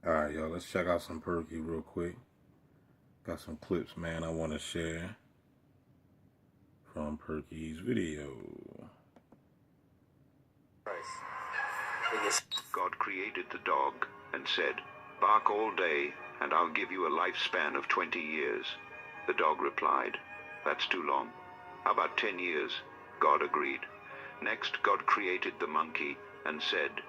Alright, y'all, let's check out some Perky real quick. Got some clips, man, I want to share from Perky's video. God created the dog and said, "Bark all day, and I'll give you a lifespan of 20 years. The dog replied, "That's too long. How about 10 years? God agreed. Next, God created the monkey and said,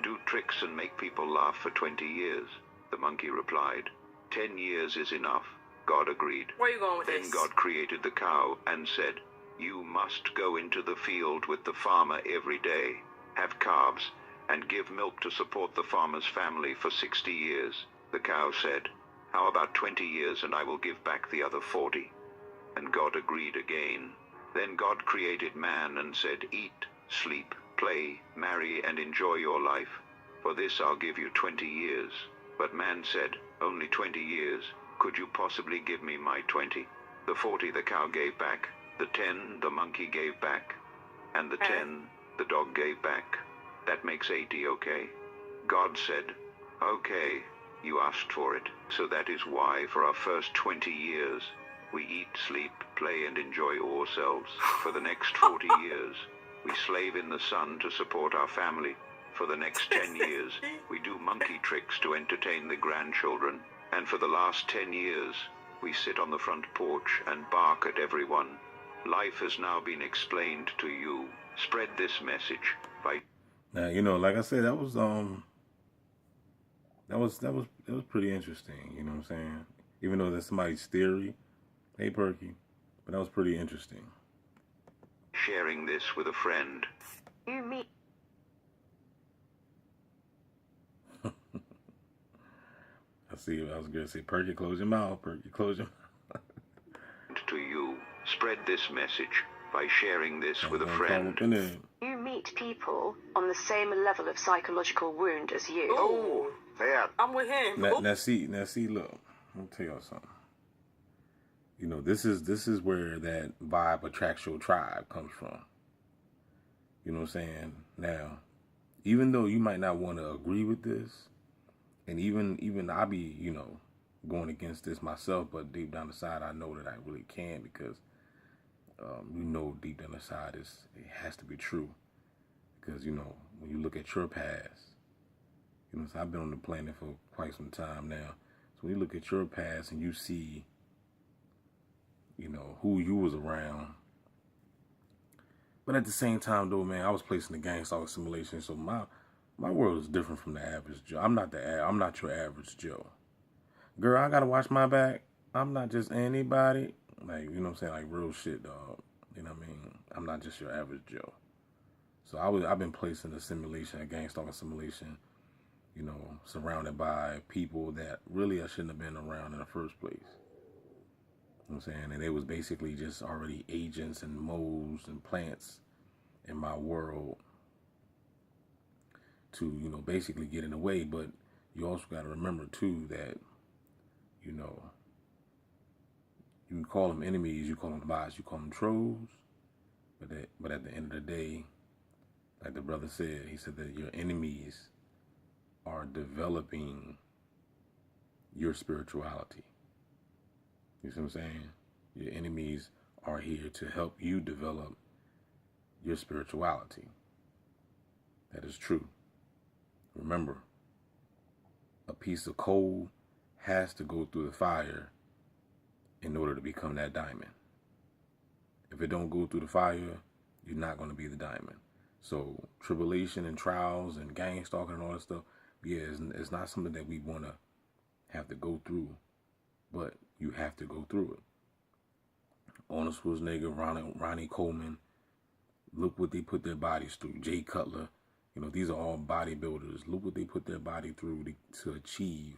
"Do tricks and make people laugh for 20 years. The monkey replied, "10 years is enough." God agreed. Where are you going with Then this? God created the cow and said, "You must go into the field with the farmer every day, have calves, and give milk to support the farmer's family for 60 years. The cow said, "How about 20 years and I will give back the other 40. And God agreed again. Then God created man and said, "Eat, sleep, play, marry, and enjoy your life. For this I'll give you 20 years. But man said, "Only 20 years. Could you possibly give me my 20? The 40 the cow gave back, the 10 the monkey gave back, and the 10 the dog gave back. That makes 80, okay?" God said, "Okay, you asked for it. So that is why for our first 20 years, we eat, sleep, play, and enjoy ourselves. For the next 40 years, we slave in the sun to support our family. For the next 10 years, we do monkey tricks to entertain the grandchildren. And for the last 10 years, we sit on the front porch and bark at everyone. Life has now been explained to you. Spread this message by..." Now, like I said, that was pretty interesting, you know what I'm saying? Even though that's somebody's theory, hey Perky, but that was pretty interesting. Sharing this with a friend. You meet. I was gonna say, Perky, close your mouth, Perky, close your mouth. To you, spread this message by sharing this with a friend. You meet people on the same level of psychological wound as you. Oh, that. I'm with him. Now see, look, let me tell y'all something. This is where that vibe attracts your tribe comes from. You know what I'm saying? Now, even though you might not want to agree with this, and even I be, going against this myself, but deep down inside I know that I really can, because deep down inside it has to be true. Because, when you look at your past, so I've been on the planet for quite some time now. So when you look at your past and you see, who you was around. But at the same time, though, man, I was placed in the gang stalker simulation, so my world is different from the average Joe. I'm not your average Joe. Girl, I gotta watch my back. I'm not just anybody. Like, you know what I'm saying? Like, real shit, dog. You know what I mean? I'm not just your average Joe. So I've been placed in a simulation, a gang stalker simulation, surrounded by people that really I shouldn't have been around in the first place. You know what I'm saying? And they was basically just already agents and moles and plants in my world to, basically get in the way. But you also got to remember, too, that, you can call them enemies, you call them bots, you call them trolls. But at the end of the day, like the brother said, he said that your enemies are developing your spirituality. You see what I'm saying? Your enemies are here to help you develop your spirituality. That is true. Remember, a piece of coal has to go through the fire in order to become that diamond. If it don't go through the fire, you're not going to be the diamond. So tribulation and trials and gang stalking and all that stuff, yeah, it's not something that we want to have to go through, but you have to go through it. Arnold Schwarzenegger, Ronnie Coleman, look what they put their bodies through. Jay Cutler, these are all bodybuilders. Look what they put their body through to achieve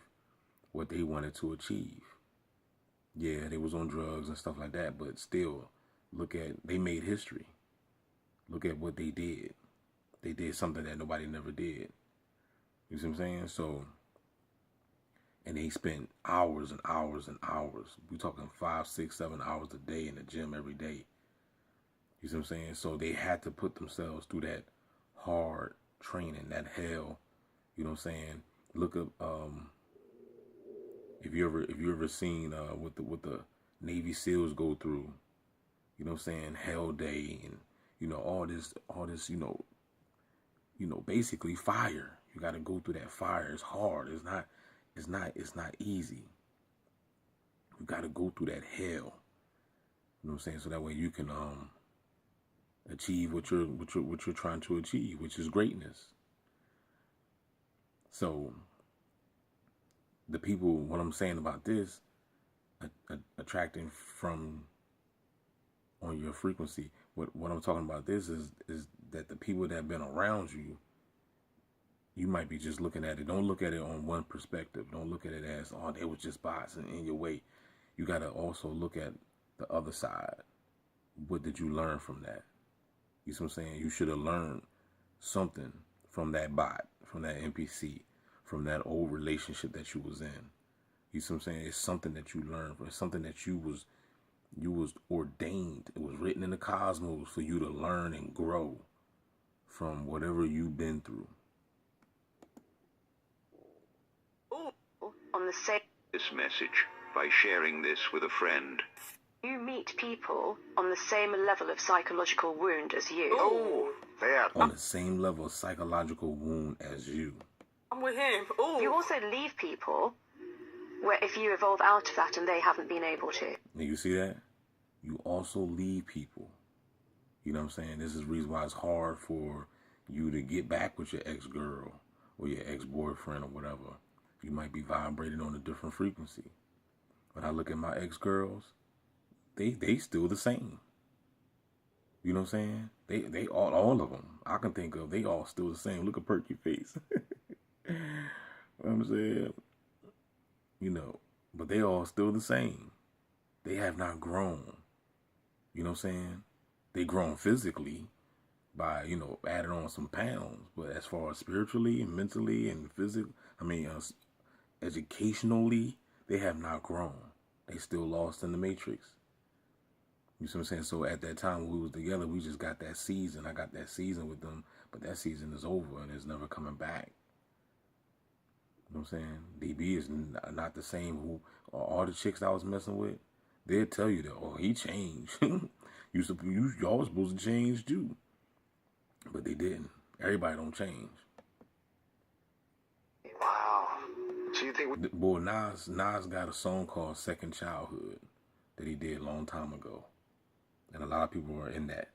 what they wanted to achieve. Yeah, they was on drugs and stuff like that, but still, they made history. Look at what they did. They did something that nobody never did. You see what I'm saying? So, and they spent hours and hours and hours. We talking 5, 6, 7 hours a day in the gym every day. You see what I'm saying? So they had to put themselves through that hard training, that hell. You know what I'm saying? Look up if you ever seen what the Navy SEALs go through, you know what I'm saying, Hell Day, and all this, basically fire. You got to go through that fire. It's hard. It's not easy. You got to go through that hell. You know what I'm saying? So that way you can achieve what you're trying to achieve, which is greatness. So the people, what I'm saying about this, attracting from on your frequency, what I'm talking about this is that the people that have been around you, you might be just looking at it. Don't look at it on one perspective. Don't look at it as, oh, they was just bots and in your way. You got to also look at the other side. What did you learn from that? You see what I'm saying? You should have learned something from that bot, from that NPC, from that old relationship that you was in. You see what I'm saying? It's something that you learned. It's something that you was ordained. It was written in the cosmos for you to learn and grow from whatever you've been through. On the same This message by sharing this with a friend. You meet people on the same level of psychological wound as you. Oh, man. On the same level of psychological wound as you. I'm with him. Ooh. You also leave people where if you evolve out of that and they haven't been able to. And you see that? You also leave people. You know what I'm saying? This is the reason why it's hard for you to get back with your ex-girl or your ex-boyfriend or whatever. You might be vibrating on a different frequency. When I look at my ex-girls, they still the same. You know what I'm saying? They all of them I can think of, they all still the same. Look at Perky face. You know what I'm saying? But they all still the same. They have not grown. You know what I'm saying? They grown physically by, adding on some pounds. But as far as spiritually and mentally and educationally, they have not grown. They still lost in the matrix. You see what I'm saying? So at that time when we was together, we just got that season. I got that season with them, but that season is over and it's never coming back. You know what I'm saying? DB is not the same who, all the chicks I was messing with, they'll tell you that, oh, he changed. Y'all was supposed to change too. But they didn't. Everybody don't change. Wow. So you think Boy, Nas got a song called Second Childhood that he did a long time ago. And a lot of people are in that.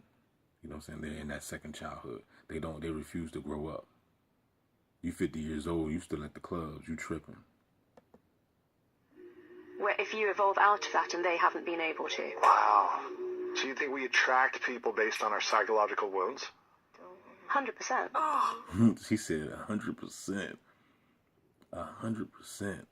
You know what I'm saying? They're in that second childhood. They refuse to grow up. You 50 years old, you still at the clubs, you tripping. Where if you evolve out of that and they haven't been able to. Wow. So you think we attract people based on our psychological wounds? 100%. Oh. She said 100%. 100%.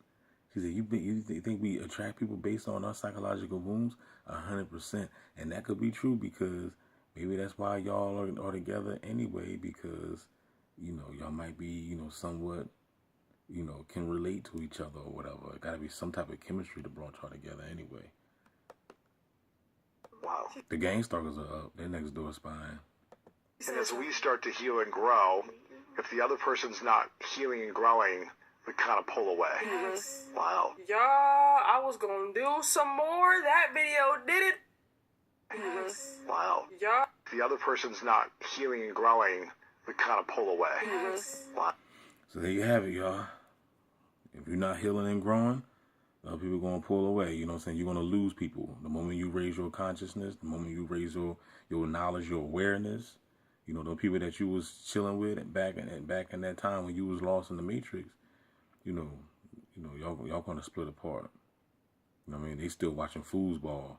She said, you think we attract people based on our psychological wounds? 100%. And that could be true because maybe that's why y'all are together anyway, because, y'all might be, somewhat, can relate to each other or whatever. It got to be some type of chemistry to brought y'all together anyway. Wow. The gang stalkers are up. They're next door spying. And as we start to heal and grow, if the other person's not healing and growing, we kind of pull away. Yes. Wow. Y'all, I was gonna do some more. That video did it. Yes. Wow. Y'all. If the other person's not healing and growing, we kind of pull away. Yes. Wow. So there you have it, y'all. If you're not healing and growing, other people going to pull away. You know what I'm saying? You're going to lose people. The moment you raise your consciousness, the moment you raise your knowledge, your awareness, the people that you was chilling with back in that time when you was lost in the matrix, y'all going to split apart. You know what I mean? They still watching foosball.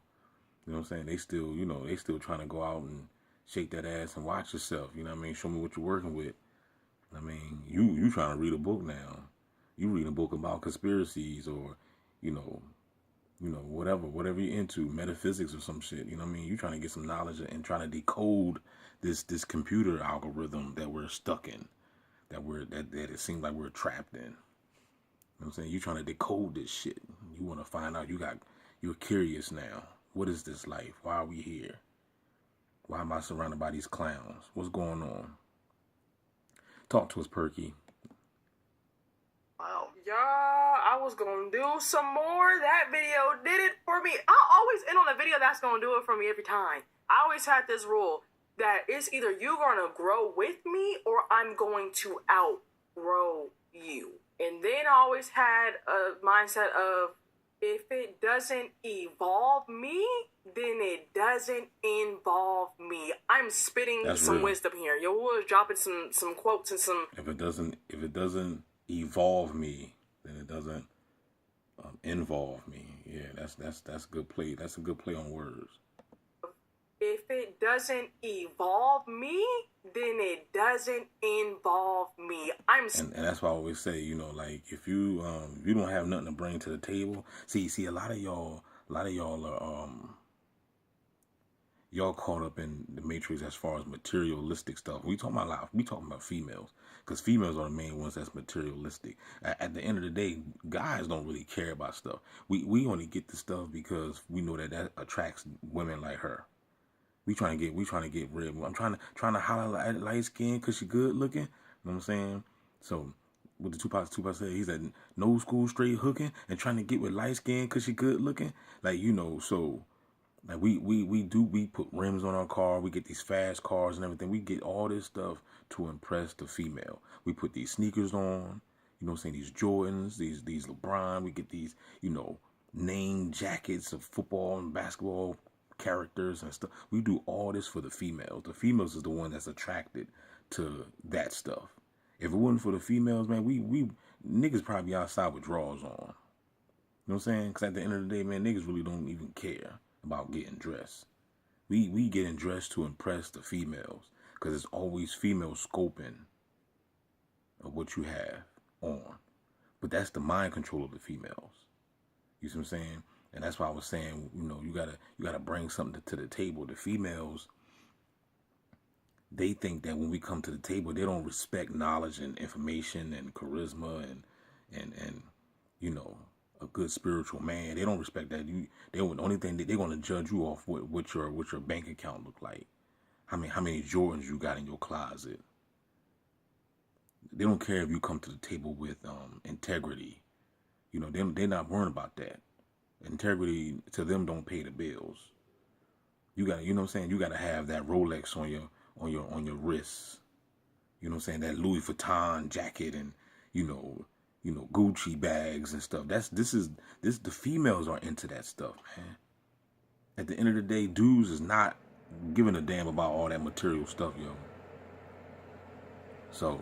You know what I'm saying? They still trying to go out and shake that ass and watch yourself. You know what I mean? Show me what you're working with. I mean, you trying to read a book now. You read a book about conspiracies or, whatever you're into, metaphysics or some shit. You know what I mean? You trying to get some knowledge and trying to decode this computer algorithm that we're stuck in, that it seems like we're trapped in. You know what I'm saying? You trying to decode this shit. You want to find out. You're curious now. What is this life? Why are we here? Why am I surrounded by these clowns? What's going on? Talk to us, Perky. Wow. Y'all, I was gonna do some more. That video did it for me. I always end on a video that's gonna do it for me every time. I always had this rule that it's either you're gonna grow with me or I'm going to outgrow you. And then I always had a mindset of, if it doesn't evolve me, then it doesn't involve me. I'm spitting That's some real. wisdom here. Yo was dropping some quotes and some. If it doesn't evolve me, then it doesn't involve me. Yeah, that's good play. That's a good play on words. If it doesn't evolve me, then it doesn't involve me. And that's why I always say, you know, like if you don't have nothing to bring to the table, see a lot of y'all are y'all caught up in the matrix as far as materialistic stuff. We talking about females, because females are the main ones that's materialistic. At the end of the day, guys don't really care about stuff. We only get the stuff because we know that attracts women like her. We trying to get rid. I'm trying to holler at light skin because she good looking. You know what I'm saying? So what the Tupac said, he said no school straight hooking and trying to get with light skin because she good looking. Like, you know, so like we put rims on our car. We get these fast cars and everything. We get all this stuff to impress the female. We put these sneakers on. You know what I'm saying? These Jordans, these LeBron. We get these, you know, name jackets of football and basketball characters and stuff. We do all this for the females. The females is the one that's attracted to that stuff. If it wasn't for the females, man, we niggas probably outside with drawers on. You know what I'm saying? Because at the end of the day, man, niggas really don't even care about getting dressed. We getting dressed to impress the females, because it's always female scoping of what you have on. But that's the mind control of the females. You see what I'm saying? And that's why I was saying, you know, you gotta bring something to the table. The females, they think that when we come to the table, they don't respect knowledge and information and charisma and you know, a good spiritual man. They don't respect that. The only thing they're gonna judge you off what your bank account look like, how many Jordans you got in your closet. They don't care if you come to the table with integrity. You know, they're not worried about that. Integrity to them don't pay the bills. You gotta, you know what I'm saying? You gotta have that Rolex on your wrists. You know what I'm saying? That Louis Vuitton jacket and you know Gucci bags and stuff. The females are into that stuff, man. At the end of the day, dudes is not giving a damn about all that material stuff, yo. So,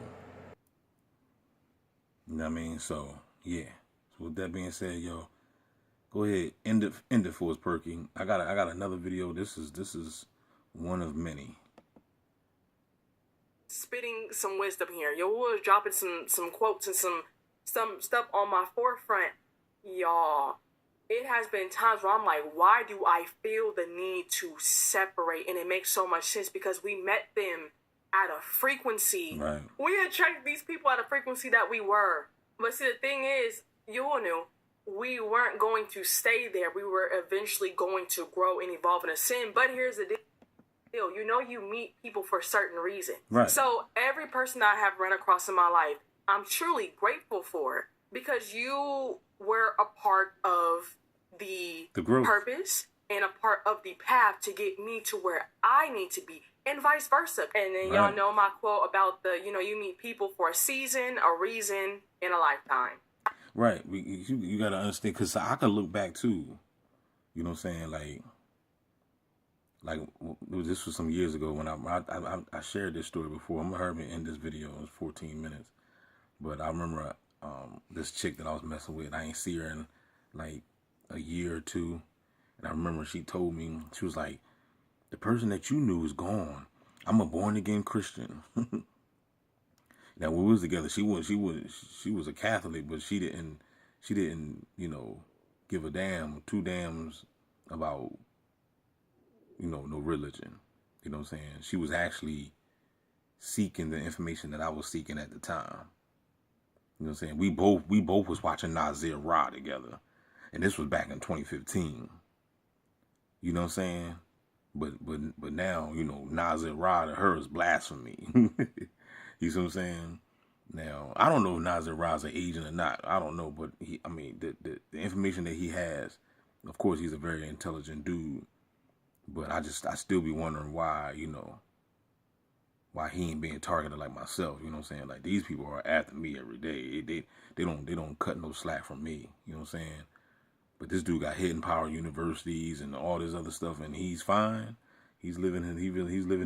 you know what I mean? So, yeah. So with that being said, yo, go ahead, end it for us, Perky. I got another video. This is one of many. Spitting some wisdom here. Yo was dropping some quotes and some stuff on my forefront. Y'all, it has been times where I'm like, why do I feel the need to separate? And it makes so much sense because we met them at a frequency. Right. We attracted these people at a frequency that we were. But see, the thing is, you all knew, we weren't going to stay there. We were eventually going to grow and evolve and ascend. But here's the deal. You know, you meet people for a certain reason. Right. So every person I have run across in my life, I'm truly grateful for, because you were a part of the growth, purpose and a part of the path to get me to where I need to be, and vice versa. And then y'all know my quote about you meet people for a season, a reason, and a lifetime. Right. You got to understand, because I can look back too. You know what I'm saying? Like this was some years ago when I shared this story before. I'm going to hurry end this video. It was 14 minutes. But I remember this chick that I was messing with. I ain't see her in like a year or two. And I remember she told me, she was like, the person that you knew is gone. I'm a born again Christian. Now when we was together, she was a Catholic, but she didn't, you know, give a damn, two dams about, you know, no religion. You know what I'm saying? She was actually seeking the information that I was seeking at the time. You know what I'm saying? We both was watching Nasir Ra together. And this was back in 2015. You know what I'm saying? But now, you know, Nasir Ra to her is blasphemy. You see what I'm saying? Now, I don't know if Nasir Ra's an agent or not. I don't know, but the information that he has, of course, he's a very intelligent dude. But I still be wondering why, why he ain't being targeted like myself. You know what I'm saying? Like, these people are after me every day. They don't cut no slack from me. You know what I'm saying? But this dude got hidden power universities and all this other stuff, and he's fine. He's living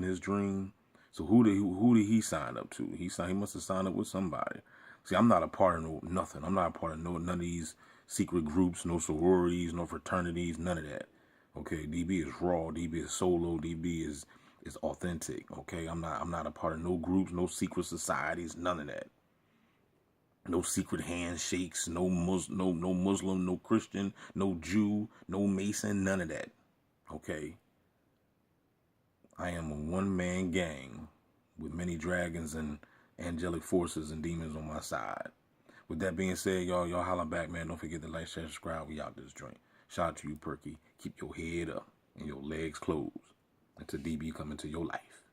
his dream. So who did he sign up to? He must have signed up with somebody. See, I'm not a part of nothing. I'm not a part of none of these secret groups, no sororities, no fraternities, none of that. Okay, DB is raw. DB is solo. DB is authentic. Okay, I'm not a part of no groups, no secret societies, none of that. No secret handshakes, no Muslim, no Christian, no Jew, no Mason, none of that. Okay. I am a one-man gang with many dragons and angelic forces and demons on my side. With that being said, y'all holla back, man. Don't forget to like, share, subscribe. We out this joint. Shout out to you, Perky. Keep your head up and your legs closed until DB come into your life.